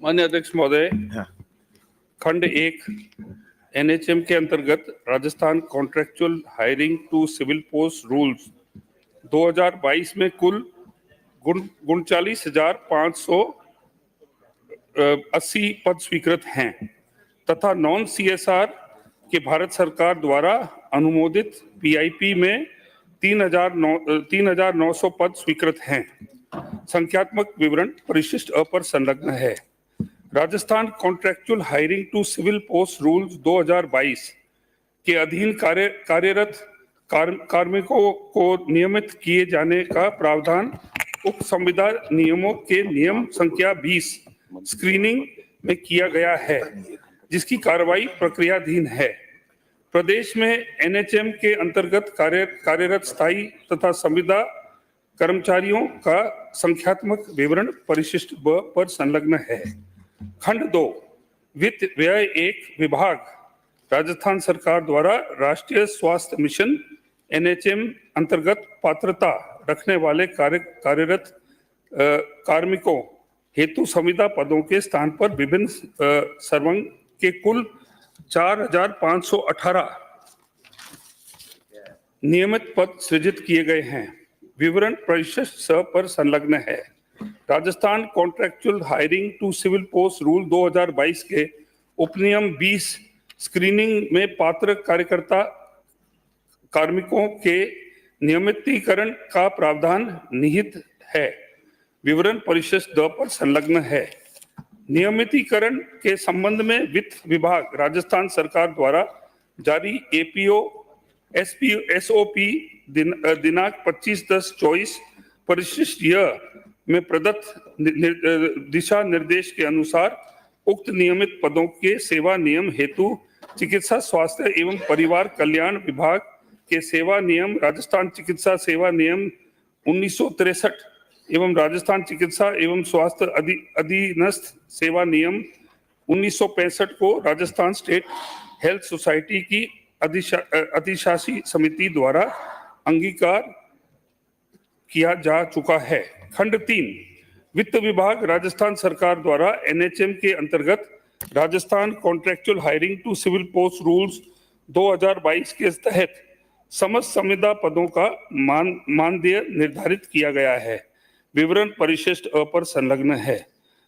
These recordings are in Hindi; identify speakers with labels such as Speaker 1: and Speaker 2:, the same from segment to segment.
Speaker 1: माननीय अध्यक्ष महोदय,
Speaker 2: हाँ।
Speaker 1: खंड 1 एनएचएम के अंतर्गत Rajasthan contractual hiring to civil post rules 2022 में कुल 39,580 पद स्वीकृत हैं तथा नॉन सीएसआर के भारत सरकार द्वारा अनुमोदित पीआईपी में 3,900 पद स्वीकृत हैं। संख्यात्मक विवरण परिशिष्ट अ पर संलग्न है। Rajasthan contractual hiring to civil post rules 2022 के अधीन कार्यरत कार्मिकों को नियमित किए जाने का प्रावधान उक्त संविदा नियमों के नियम संख्या 20 स्क्रीनिंग में किया गया है, जिसकी कार्रवाई प्रक्रियाधीन है। प्रदेश में एनएचएम के अंतर्गत कार्यरत स्थायी तथा संविदा कर्मचारियों का संख्यात्मक विवरण परिशिष्ट ब पर संलग्न है। खंड 2 वित्त व्यय 1 विभाग राजस्थान सरकार द्वारा राष्ट्रीय स्वास्थ्य मिशन एनएचएम अंतर्गत पात्रता रखने वाले कार्यरत कार्मिकों हेतु संविदा पदों के स्थान पर विभिन्न सर्वंग के कुल 4,518 नियमित पद सृजित किए गए हैं। विवरण परिशिष्ट स पर संलग्न है। Rajasthan contractual hiring to civil post rule 2022 के उपनियम 20 स्क्रीनिंग में पात्र कार्यकर्ता कार्मिकों के नियमितीकरण का प्रावधान निहित है। विवरण परिशिष्ट द पर संलग्न है। नियमितीकरण के संबंध में वित्त विभाग राजस्थान सरकार द्वारा जारी एपीओ एसओपी दिनांक 25/10/24 परिशिष्ट य में प्रदत्त दिशा निर्देश के अनुसार उक्त नियमित पदों के सेवा नियम हेतु चिकित्सा स्वास्थ्य एवं परिवार कल्याण विभाग के सेवा नियम राजस्थान चिकित्सा सेवा नियम 1963 एवं राजस्थान चिकित्सा एवं स्वास्थ्य अधीनस्थ सेवा नियम 1965 को राजस्थान स्टेट हेल्थ सोसाइटी की अधिशासी समिति द्वारा अंगीकार किया जा चुका है। खंड 3 वित्त विभाग राजस्थान सरकार द्वारा एनएचएम के अंतर्गत Rajasthan contractual hiring to civil post rules 2022 के तहत समस्त संविदा पदों का मानदेय निर्धारित किया गया है। विवरण परिशिष्ट अ पर संलग्न है।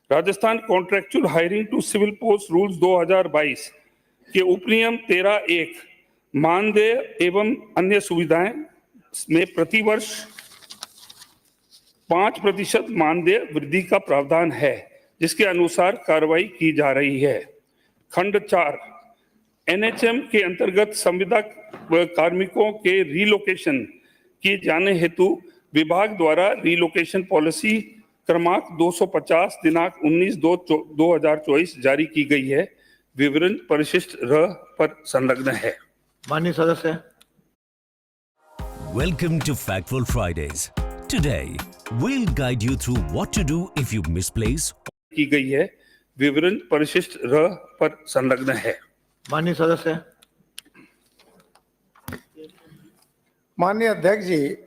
Speaker 1: Rajasthan contractual hiring to civil post rules 2022 के उपनियम 13(1) मानदेय एवं अन्य सुविधाएं में प्रतिवर्ष 5% मानदेय वृद्धि का प्रावधान है, जिसके अनुसार कार्रवाई की जा रही है। खंड 4 एनएचएम के अंतर्गत संविदा कार्मिकों के रिलोकेशन किए जाने हेतु विभाग द्वारा रिलोकेशन पॉलिसी क्रमांक 250 दिनांक 19/2/2024 जारी की गई है। विवरण परिशिष्ट र पर संलग्न है।
Speaker 2: माननीय सदस्य।
Speaker 3: Welcome to Factful Fridays. Today, we'll guide you through what to do if you misplace
Speaker 1: की गई है। विवरण परिशिष्ट र पर संलग्न है।
Speaker 2: माननीय सदस्य।
Speaker 4: माननीय अध्यक्ष जी,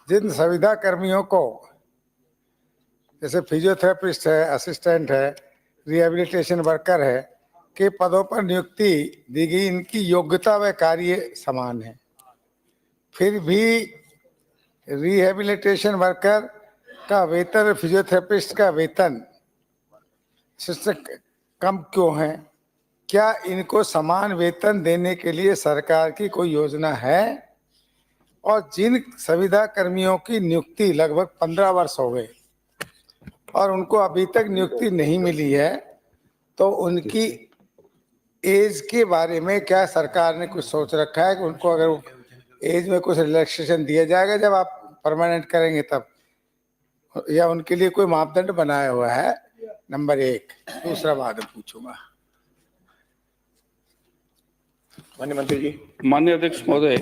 Speaker 4: जिन संविदा कर्मियों को जैसे फिजियोथेरेपिस्ट है, असिस्टेंट है, रिहेबिलिटेशन वर्कर है के पदों पर नियुक्ति दी गई, इनकी योग्यता व कार्य समान है, फिर भी रिहेबिलिटेशन वर्कर का वेतन, फिजियोथेरेपिस्ट का वेतन कम क्यों है? क्या इनको समान वेतन देने के लिए सरकार की कोई योजना है? और जिन संविदा कर्मियों की नियुक्ति लगभग 15 वर्ष हो गए और उनको अभी तक नियुक्ति नहीं मिली है, तो उनकी एज के बारे में क्या सरकार ने कुछ सोच रखा है कि उनको अगर एज में कुछ रिलैक्सेशन दिया जाएगा जब आप परमानेंट करेंगे तब, या उनके लिए कोई मापदंड बनाया हुआ है? नंबर 1। दूसरा बाद में पूछूंगा।
Speaker 2: माननीय मंत्री जी।
Speaker 1: माननीय अध्यक्ष महोदय,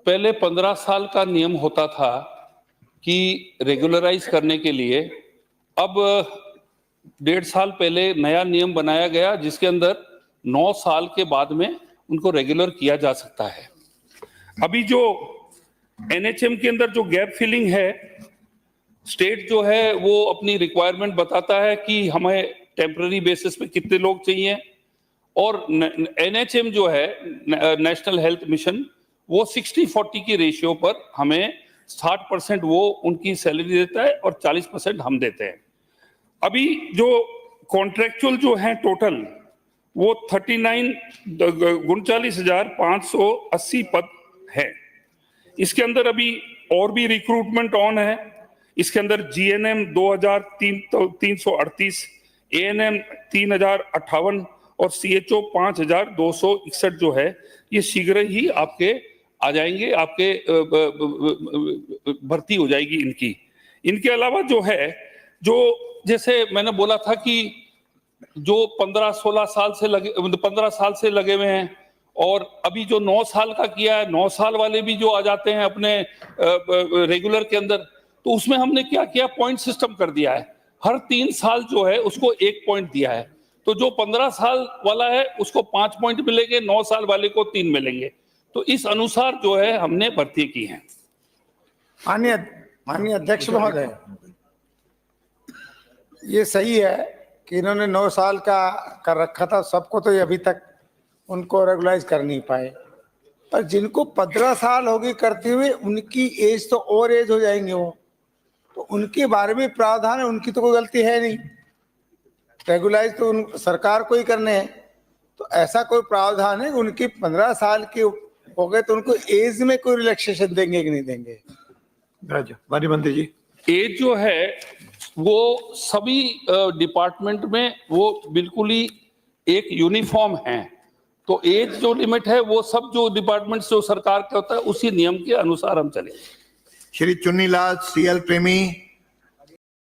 Speaker 1: पहले 15 साल का नियम होता था कि रेगुलराइज करने के लिए, अब 1.5 साल पहले नया नियम बनाया गया जिसके अंदर 9 साल के बाद में उनको रेगुलर किया जा सकता है। अभी जो एनएचएम के अंदर जो गैप फिलिंग है स्टेट जो है वो अपनी रिक्वायरमेंट बताता है कि हमें टेम्पररी बेसिस पे कितने लोग चाहिए, और एनएचएम जो है नेशनल हेल्थ मिशन वो 60-40 की रेशियो पर हमें 60% वो उनकी सैलरी देता है और 40% हम देते हैं। अभी जो कॉन्ट्रेक्चुअल जो है टोटल वो 39,580 पद है। इसके अंदर अभी और भी रिक्रूटमेंट ऑन है। इसके अंदर जीएनएम 2,338, एएनएम 3,058 और सीएचओ 5,261 जो है ये शीघ्र ही आपके आ जाएंगे, आपके भर्ती हो जाएगी इनकी। इनके अलावा जो है, जो जैसे मैंने बोला था कि जो 15-16 साल से लगे, 15 साल से लगे हुए हैं, और अभी जो 9 साल का किया है, 9 साल वाले भी जो आ जाते हैं अपने रेगुलर के अंदर, तो उसमें हमने क्या किया, पॉइंट सिस्टम कर दिया है। हर 3 साल जो है उसको 1 पॉइंट दिया है। तो जो 15 साल वाला है उसको 5 पॉइंट मिलेंगे, 9 साल वाले को 3 मिलेंगे। तो इस अनुसार जो है हमने भर्ती की है।
Speaker 4: माननीय अध्यक्ष महोदय, ये सही है कि इन्होंने 9 साल का कर रखा था सबको, तो ये अभी तक उनको रेगुलाइज कर नहीं पाए। पर जिनको 15 साल हो गए करते हुए, उनकी एज तो ओवर एज हो जाएंगे वो, तो उनके बारे में प्रावधान है, उनकी तो कोई गलती है नहीं, रेगुलाइज तो सरकार को ही करने हैं। तो ऐसा कोई प्रावधान है उनकी 15 साल के हो गए तो उनको एज में कोई रिलैक्सेशन देंगे कि नहीं देंगे?
Speaker 2: माननीय मंत्री जी।
Speaker 1: एज जो है वो सभी डिपार्टमेंट में वो बिल्कुल ही एक यूनिफॉर्म है। तो एज जो लिमिट है वो सब जो डिपार्टमेंट जो सरकार का होता है उसी नियम के अनुसार हम चलेंगे।
Speaker 2: श्री चुन्नीलाल CL प्रेमी।